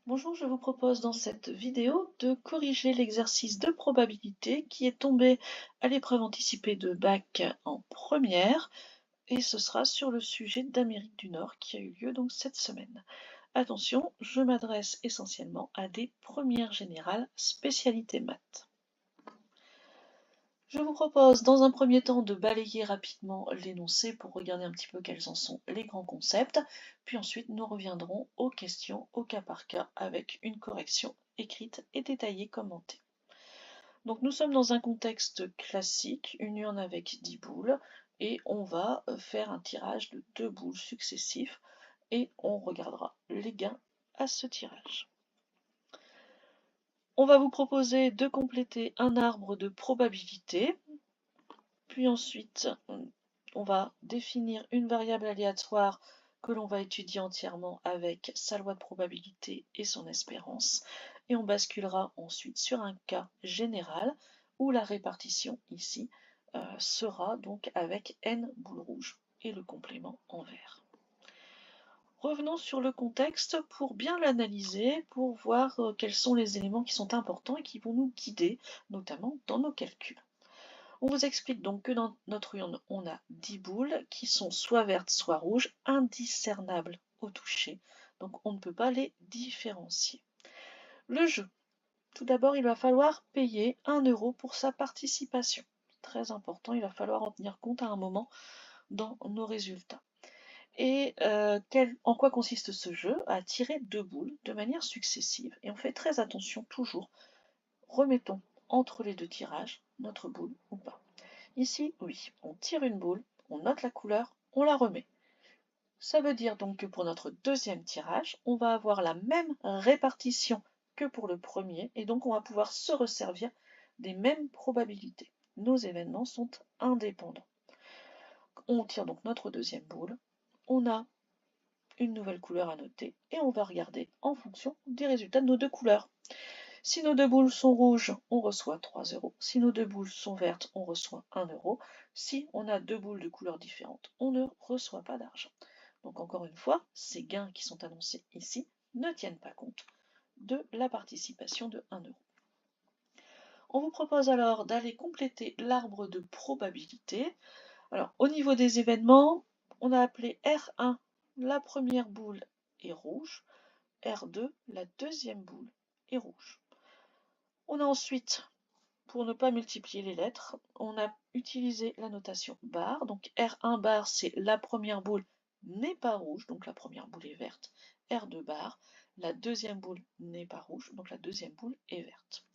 Bonjour, je vous propose dans cette vidéo de corriger l'exercice de probabilité qui est tombé à l'épreuve anticipée de bac en première et ce sera sur le sujet d'Amérique du Nord qui a eu lieu donc cette semaine. Attention, je m'adresse essentiellement à des premières générales spécialité maths. Je vous propose dans un premier temps de balayer rapidement l'énoncé pour regarder un petit peu quels en sont les grands concepts, puis ensuite nous reviendrons aux questions au cas par cas avec une correction écrite et détaillée commentée. Donc nous sommes dans un contexte classique, une urne avec 10 boules, et on va faire un tirage de 2 boules successifs, et on regardera les gains à ce tirage. On va vous proposer de compléter un arbre de probabilité. Puis ensuite, on va définir une variable aléatoire que l'on va étudier entièrement avec sa loi de probabilité et son espérance. Et on basculera ensuite sur un cas général où la répartition ici sera donc avec n boules rouges et le complément en vert. Revenons sur le contexte pour bien l'analyser, pour voir quels sont les éléments qui sont importants et qui vont nous guider, notamment dans nos calculs. On vous explique donc que dans notre urne, on a 10 boules qui sont soit vertes, soit rouges, indiscernables au toucher. Donc on ne peut pas les différencier. Le jeu. Tout d'abord, il va falloir payer 1 euro pour sa participation. Très important, il va falloir en tenir compte à un moment dans nos résultats. Et en quoi consiste ce jeu? À tirer 2 boules de manière successive. Et on fait très attention toujours. Remettons entre les deux tirages notre boule ou pas. Ici, oui, on tire une boule, on note la couleur, on la remet. Ça veut dire donc que pour notre deuxième tirage, on va avoir la même répartition que pour le premier, et donc on va pouvoir se resservir des mêmes probabilités. Nos événements sont indépendants. On tire donc notre deuxième boule, on a une nouvelle couleur à noter, et on va regarder en fonction des résultats de nos deux couleurs. Si nos deux boules sont rouges, on reçoit 3 euros. Si nos deux boules sont vertes, on reçoit 1 euro. Si on a deux boules de couleurs différentes, on ne reçoit pas d'argent. Donc encore une fois, ces gains qui sont annoncés ici ne tiennent pas compte de la participation de 1 euro. On vous propose alors d'aller compléter l'arbre de probabilité. Alors au niveau des événements, on a appelé R1 la première boule est rouge, R2 la deuxième boule est rouge. On a ensuite, pour ne pas multiplier les lettres, on a utilisé la notation bar. Donc R1 bar, c'est la première boule n'est pas rouge, donc la première boule est verte. R2 bar, la deuxième boule n'est pas rouge, donc la deuxième boule est verte.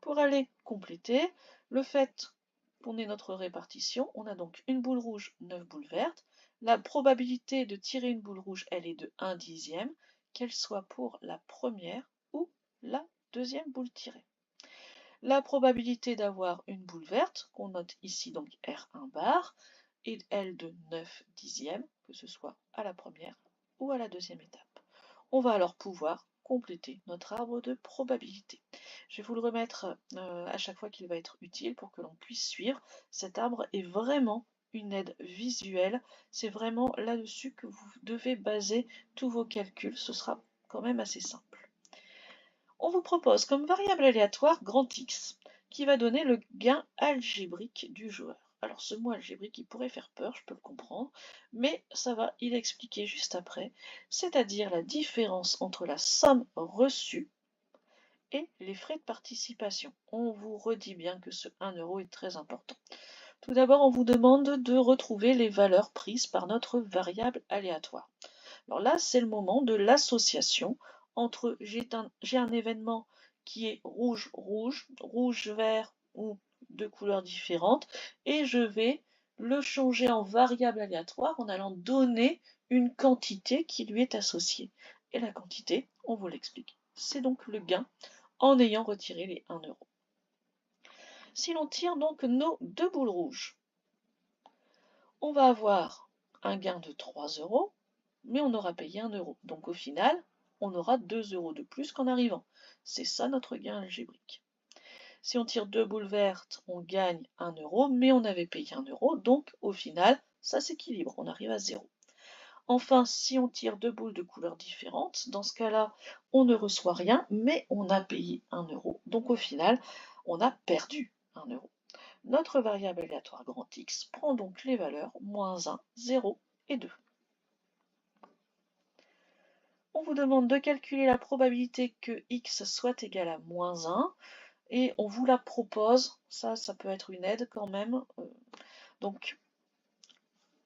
Pour aller compléter, le fait qu'on ait notre répartition, on a donc une boule rouge, 9 boules vertes. La probabilité de tirer une boule rouge, elle est de 1 dixième, qu'elle soit pour la première ou la deuxième boule tirée. La probabilité d'avoir une boule verte, qu'on note ici donc R1 bar, est elle de 9 dixièmes, que ce soit à la première ou à la deuxième étape. On va alors pouvoir compléter notre arbre de probabilité. Je vais vous le remettre à chaque fois qu'il va être utile pour que l'on puisse suivre. Cet arbre est vraiment une aide visuelle. C'est vraiment là-dessus que vous devez baser tous vos calculs. Ce sera quand même assez simple. On vous propose comme variable aléatoire grand X, qui va donner le gain algébrique du joueur. Alors ce mot algébrique, il pourrait faire peur, je peux le comprendre, mais ça va il expliquer juste après, c'est-à-dire la différence entre la somme reçue et les frais de participation. On vous redit bien que ce 1 euro est très important. Tout d'abord, on vous demande de retrouver les valeurs prises par notre variable aléatoire. Alors là, c'est le moment de l'association entre j'ai un événement qui est rouge-rouge, rouge-vert ou de couleurs différentes, et je vais le changer en variable aléatoire en allant donner une quantité qui lui est associée. Et la quantité, on vous l'explique, c'est donc le gain en ayant retiré les 1 euro. Si l'on tire donc nos deux boules rouges, on va avoir un gain de 3 euros, mais on aura payé 1 euro. Donc au final, on aura 2 euros de plus qu'en arrivant. C'est ça notre gain algébrique. Si on tire deux boules vertes, on gagne 1 euro, mais on avait payé 1 euro, donc au final, ça s'équilibre, on arrive à 0. Enfin, si on tire deux boules de couleurs différentes, dans ce cas-là, on ne reçoit rien, mais on a payé 1 euro. Donc au final, on a perdu 1 euro. Notre variable aléatoire grand X prend donc les valeurs -1, 0 et 2. On vous demande de calculer la probabilité que X soit égal à -1 et on vous la propose. Ça peut être une aide quand même. Donc,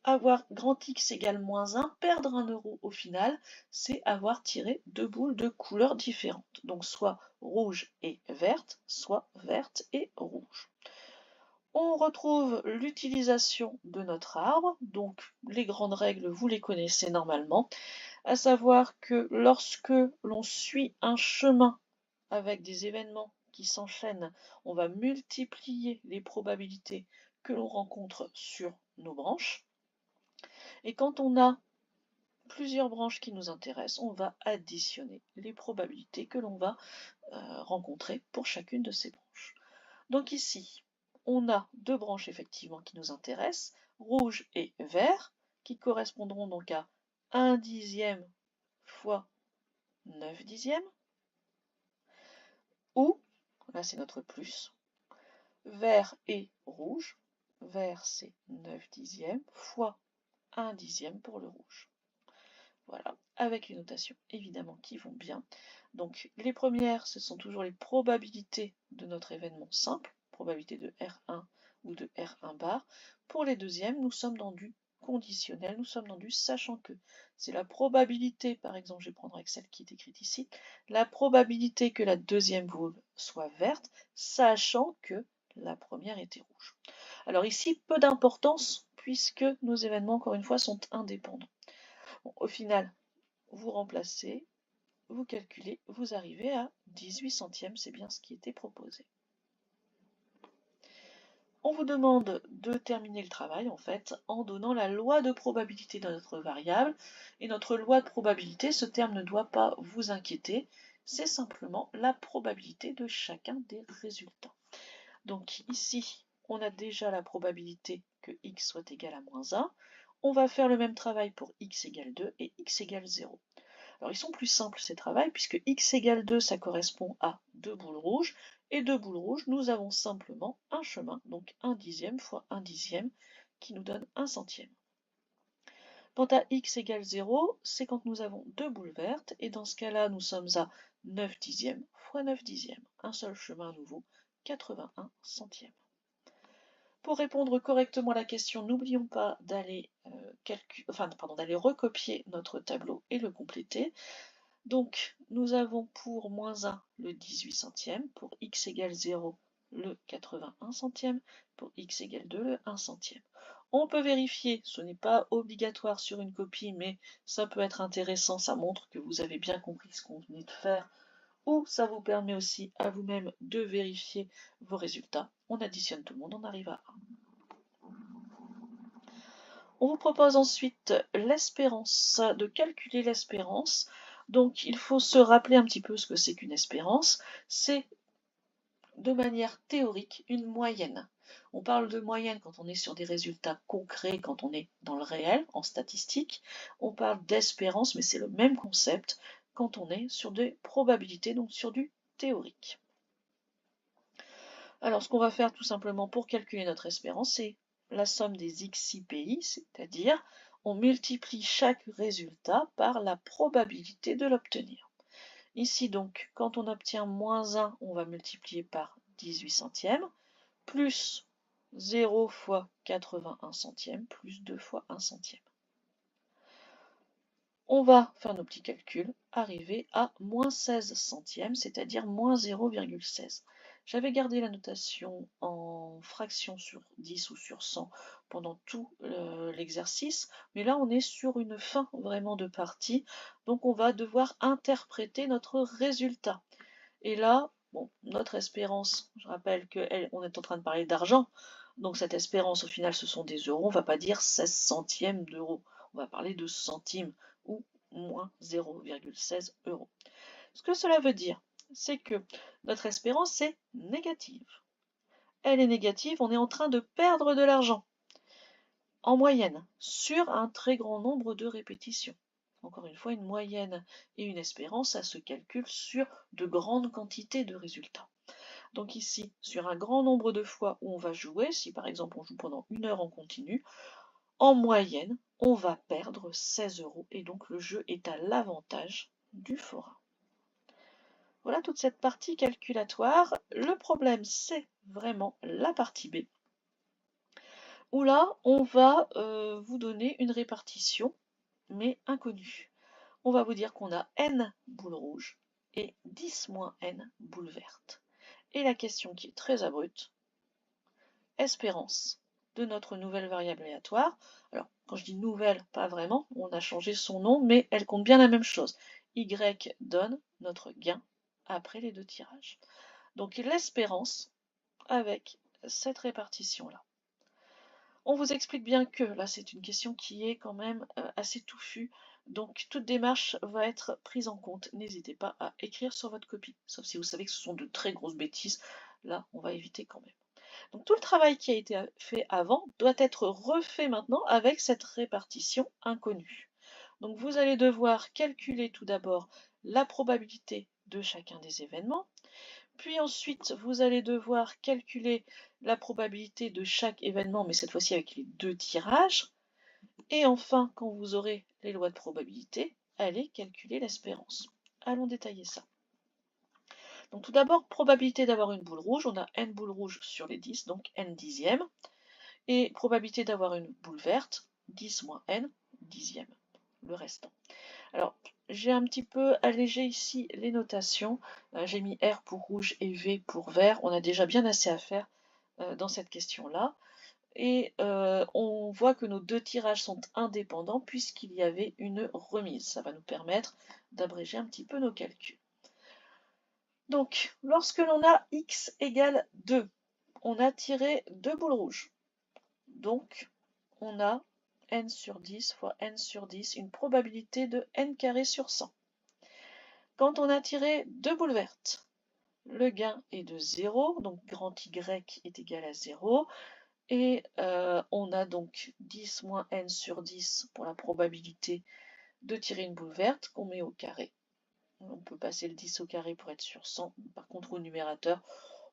avoir grand X égale -1, perdre 1 euro au final, c'est avoir tiré deux boules de couleurs différentes. Donc soit rouge et verte, soit verte et rouge. On retrouve l'utilisation de notre arbre, donc les grandes règles, vous les connaissez normalement, à savoir que lorsque l'on suit un chemin avec des événements qui s'enchaînent, on va multiplier les probabilités que l'on rencontre sur nos branches. Et quand on a plusieurs branches qui nous intéressent, on va additionner les probabilités que l'on va rencontrer pour chacune de ces branches. Donc ici, on a deux branches effectivement qui nous intéressent, rouge et vert, qui correspondront donc à 1 dixième fois 9 dixièmes, ou, là c'est notre plus, vert et rouge, vert c'est 9 dixièmes fois 1 dixième pour le rouge. Voilà, avec les notations évidemment qui vont bien. Donc les premières, ce sont toujours les probabilités de notre événement simple, probabilité de R1 ou de R1 bar. Pour les deuxièmes, nous sommes dans du conditionnel, nous sommes dans du sachant que. C'est la probabilité, par exemple, je vais prendre avec celle qui est écrite ici, la probabilité que la deuxième boule soit verte, sachant que la première était rouge. Alors ici, peu d'importance puisque nos événements, encore une fois, sont indépendants. Bon, au final, vous remplacez, vous calculez, vous arrivez à 18 centièmes, c'est bien ce qui était proposé. On vous demande de terminer le travail en fait en donnant la loi de probabilité de notre variable. Et notre loi de probabilité, ce terme ne doit pas vous inquiéter, c'est simplement la probabilité de chacun des résultats. Donc ici, on a déjà la probabilité que x soit égal à -1. On va faire le même travail pour x égale 2 et x égale 0. Alors ils sont plus simples ces travails, puisque x égale 2, ça correspond à deux boules rouges, et deux boules rouges, nous avons simplement un chemin, donc 1 dixième fois 1 dixième, qui nous donne 1 centième. Quant à x égale 0, c'est quand nous avons deux boules vertes, et dans ce cas-là, nous sommes à 9 dixièmes fois 9 dixièmes. Un seul chemin à nouveau, 81 centièmes. Pour répondre correctement à la question, n'oublions pas d'aller recopier notre tableau et le compléter. Donc, nous avons pour -1 le 18 centième, pour x égale 0 le 81 centième, pour x égale 2 le 1 centième. On peut vérifier, ce n'est pas obligatoire sur une copie, mais ça peut être intéressant, ça montre que vous avez bien compris ce qu'on venait de faire, ou ça vous permet aussi à vous-même de vérifier vos résultats. On additionne tout le monde, on arrive à 1. On vous propose ensuite l'espérance, de calculer l'espérance. Donc il faut se rappeler un petit peu ce que c'est qu'une espérance. C'est de manière théorique une moyenne. On parle de moyenne quand on est sur des résultats concrets, quand on est dans le réel, en statistique. On parle d'espérance, mais c'est le même concept quand on est sur des probabilités, donc sur du théorique. Alors ce qu'on va faire tout simplement pour calculer notre espérance, c'est la somme des XIPI, c'est-à-dire on multiplie chaque résultat par la probabilité de l'obtenir. Ici donc, quand on obtient -1, on va multiplier par 18 centièmes, plus 0 fois 81 centièmes, plus 2 fois 1 centième. On va faire nos petits calculs, arriver à -16 centièmes, c'est-à-dire -0,16. J'avais gardé la notation en fraction sur 10 ou sur 100 pendant tout l'exercice, mais là on est sur une fin vraiment de partie, donc on va devoir interpréter notre résultat. Et là, bon, notre espérance, je rappelle qu'on est en train de parler d'argent, donc cette espérance au final ce sont des euros, on ne va pas dire 16 centièmes d'euros, on va parler de centimes ou moins 0,16 euros. Ce que cela veut dire, c'est que notre espérance est négative. Elle est négative, on est en train de perdre de l'argent. en moyenne, sur un très grand nombre de répétitions. Encore une fois, une moyenne et une espérance, ça se calcule sur de grandes quantités de résultats. Donc ici, sur un grand nombre de fois où on va jouer, si par exemple on joue pendant 1 heure en continu, en moyenne, on va perdre 16 € et donc le jeu est à l'avantage du forain. Voilà toute cette partie calculatoire. Le problème, c'est vraiment la partie B, où là, on va vous donner une répartition, mais inconnue. On va vous dire qu'on a n boules rouges et 10 moins n boules vertes. Et la question qui est très abrupte, espérance de notre nouvelle variable aléatoire. Alors, quand je dis nouvelle, pas vraiment, on a changé son nom, mais elle compte bien la même chose. Y donne notre gain après les 2 tirages. Donc l'espérance avec cette répartition-là. On vous explique bien que, là c'est une question qui est quand même assez touffue, donc toute démarche va être prise en compte. N'hésitez pas à écrire sur votre copie, sauf si vous savez que ce sont de très grosses bêtises, là on va éviter quand même. Donc tout le travail qui a été fait avant doit être refait maintenant avec cette répartition inconnue. Donc vous allez devoir calculer tout d'abord la probabilité de chacun des événements, puis ensuite vous allez devoir calculer la probabilité de chaque événement, mais cette fois-ci avec les 2 tirages, et enfin quand vous aurez les lois de probabilité, allez calculer l'espérance. Allons détailler ça. Donc tout d'abord, probabilité d'avoir une boule rouge, on a n boules rouges sur les 10, donc n dixième. Et probabilité d'avoir une boule verte, 10 moins n dixième, le restant. Alors, j'ai un petit peu allégé ici les notations. J'ai mis R pour rouge et V pour vert. On a déjà bien assez à faire dans cette question-là. Et on voit que nos 2 tirages sont indépendants puisqu'il y avait une remise. Ça va nous permettre d'abréger un petit peu nos calculs. Donc, lorsque l'on a x égale 2, on a tiré 2 boules rouges. Donc, on a n sur 10 fois n sur 10, une probabilité de n carré sur 100. Quand on a tiré 2 boules vertes, le gain est de 0, donc grand Y est égal à 0. Et on a donc 10 moins n sur 10 pour la probabilité de tirer une boule verte qu'on met au carré. On peut passer le 10 au carré pour être sur 100. Par contre, au numérateur,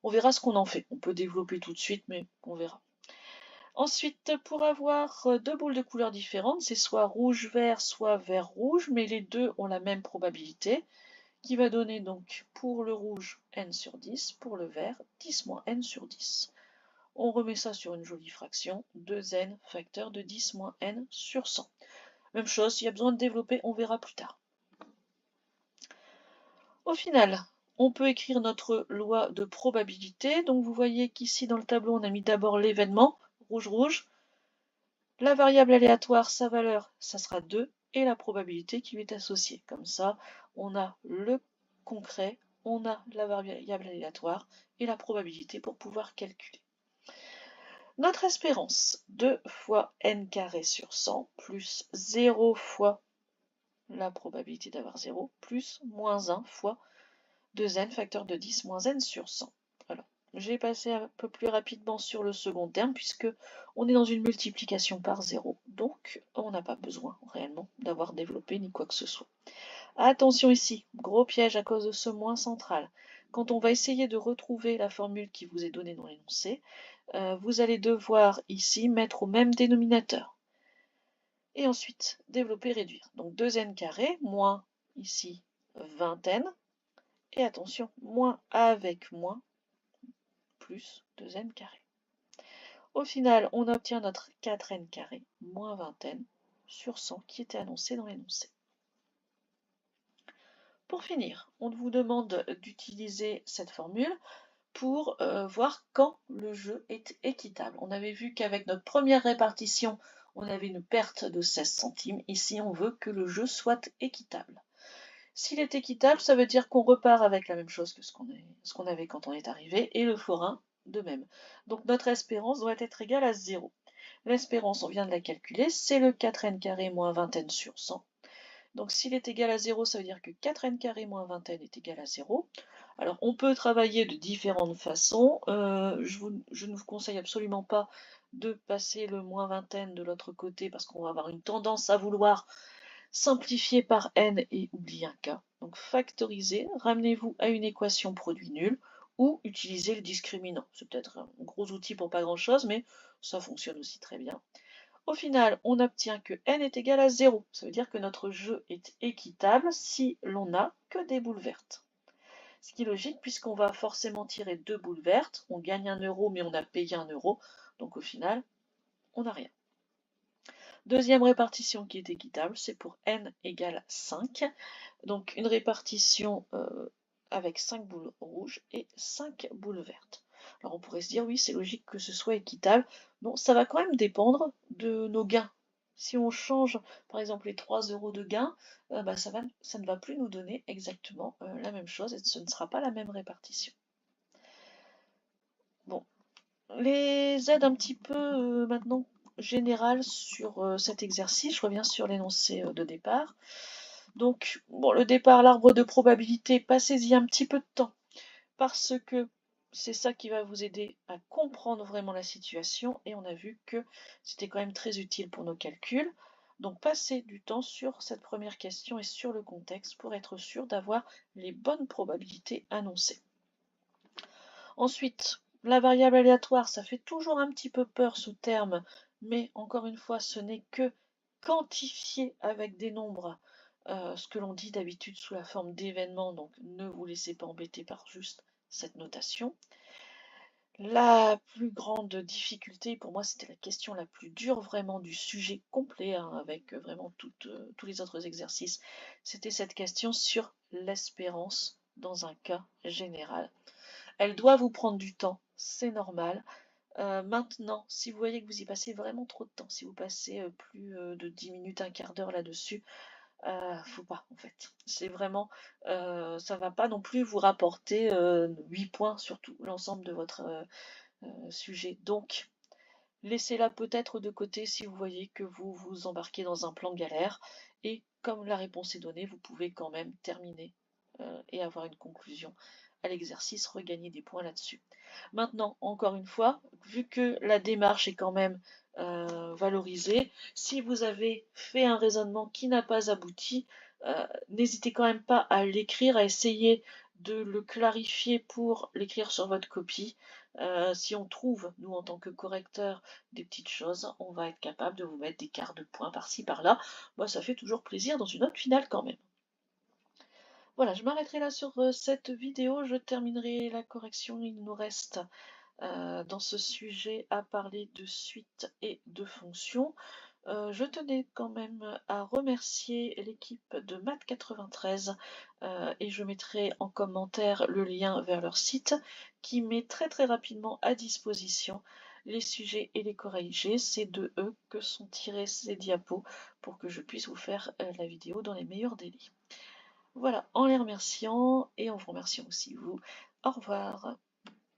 on verra ce qu'on en fait. On peut développer tout de suite, mais on verra. Ensuite, pour avoir 2 boules de couleurs différentes, c'est soit rouge-vert, soit vert-rouge, mais les deux ont la même probabilité, qui va donner donc pour le rouge n sur 10, pour le vert 10 moins n sur 10. On remet ça sur une jolie fraction, 2n facteur de 10 moins n sur 100. Même chose, s'il y a besoin de développer, on verra plus tard. Au final, on peut écrire notre loi de probabilité. Donc vous voyez qu'ici dans le tableau, on a mis d'abord l'événement, rouge-rouge. La variable aléatoire, sa valeur, ça sera 2, et la probabilité qui lui est associée. Comme ça, on a le concret, on a la variable aléatoire et la probabilité pour pouvoir calculer. Notre espérance, 2 fois n carré sur 100, plus 0 fois la probabilité d'avoir 0, plus moins 1 fois 2n facteur de 10 moins n sur 100. Alors, j'ai passé un peu plus rapidement sur le second terme puisque on est dans une multiplication par 0. Donc, on n'a pas besoin réellement d'avoir développé ni quoi que ce soit. Attention ici, gros piège à cause de ce moins central. Quand on va essayer de retrouver la formule qui vous est donnée dans l'énoncé, vous allez devoir ici mettre au même dénominateur. Et ensuite, développer, réduire. Donc 2n carré, moins ici 20n. Et attention, moins avec moins, plus 2n carré. Au final, on obtient notre 4n carré, moins 20n, sur 100 qui était annoncé dans l'énoncé. Pour finir, on vous demande d'utiliser cette formule pour voir quand le jeu est équitable. On avait vu qu'avec notre première répartition, on avait une perte de 16 centimes. Ici, on veut que le jeu soit équitable. S'il est équitable, ça veut dire qu'on repart avec la même chose que ce qu'on avait quand on est arrivé, et le forain de même. Donc notre espérance doit être égale à 0. L'espérance, on vient de la calculer, c'est le 4n carré moins 20n sur 100. Donc s'il est égal à 0, ça veut dire que 4n carré moins 20n est égal à 0. Alors on peut travailler de différentes façons. Je ne vous conseille absolument pas de passer le moins vingtaine de l'autre côté parce qu'on va avoir une tendance à vouloir simplifier par n et oublier un k. Donc factoriser, ramenez-vous à une équation produit nul ou utilisez le discriminant. C'est peut-être un gros outil pour pas grand-chose, mais ça fonctionne aussi très bien. Au final, on obtient que n est égal à 0. Ça veut dire que notre jeu est équitable si l'on n'a que des boules vertes. Ce qui est logique puisqu'on va forcément tirer 2 boules vertes. On gagne 1 euro, mais on a payé 1 euro. Donc au final, on n'a rien. Deuxième répartition qui est équitable, c'est pour n égale 5. Donc une répartition avec 5 boules rouges et 5 boules vertes. Alors on pourrait se dire, oui, c'est logique que ce soit équitable. Non, ça va quand même dépendre de nos gains. Si on change, par exemple, les 3 euros de gain, ça ne va plus nous donner exactement la même chose et ce ne sera pas la même répartition. Bon, les aides un petit peu maintenant générales sur cet exercice. Je reviens sur l'énoncé de départ. Donc, bon, le départ, l'arbre de probabilité, passez-y un petit peu de temps parce que c'est ça qui va vous aider à comprendre vraiment la situation et on a vu que c'était quand même très utile pour nos calculs. Donc, passez du temps sur cette première question et sur le contexte pour être sûr d'avoir les bonnes probabilités annoncées. Ensuite, la variable aléatoire, ça fait toujours un petit peu peur ce terme, mais encore une fois, ce n'est que quantifier avec des nombres ce que l'on dit d'habitude sous la forme d'événements, donc ne vous laissez pas embêter par juste cette notation. La plus grande difficulté, pour moi c'était la question la plus dure vraiment du sujet complet, hein, avec vraiment tous les autres exercices, c'était cette question sur l'espérance dans un cas général. Elle doit vous prendre du temps, c'est normal. Maintenant, si vous voyez que vous y passez vraiment trop de temps, si vous passez plus de 10 minutes, un quart d'heure là-dessus, faut pas en fait. C'est vraiment, ça va pas non plus vous rapporter 8 points sur tout l'ensemble de votre sujet. Donc, laissez-la peut-être de côté si vous voyez que vous vous embarquez dans un plan galère. Et comme la réponse est donnée, vous pouvez quand même terminer et avoir une conclusion à l'exercice, regagner des points là-dessus. Maintenant, encore une fois, vu que la démarche est quand même valorisée, si vous avez fait un raisonnement qui n'a pas abouti, n'hésitez quand même pas à l'écrire, à essayer de le clarifier pour l'écrire sur votre copie. Si on trouve, nous en tant que correcteur, des petites choses, on va être capable de vous mettre des quarts de points par-ci, par-là. Moi, ça fait toujours plaisir dans une note finale quand même. Voilà, je m'arrêterai là sur cette vidéo. Je terminerai la correction. Il nous reste dans ce sujet à parler de suite et de fonction. Je tenais quand même à remercier l'équipe de Math93 et je mettrai en commentaire le lien vers leur site qui met très très rapidement à disposition les sujets et les corrigés. C'est de eux que sont tirés ces diapos pour que je puisse vous faire la vidéo dans les meilleurs délais. Voilà, en les remerciant et en vous remerciant aussi vous. Au revoir.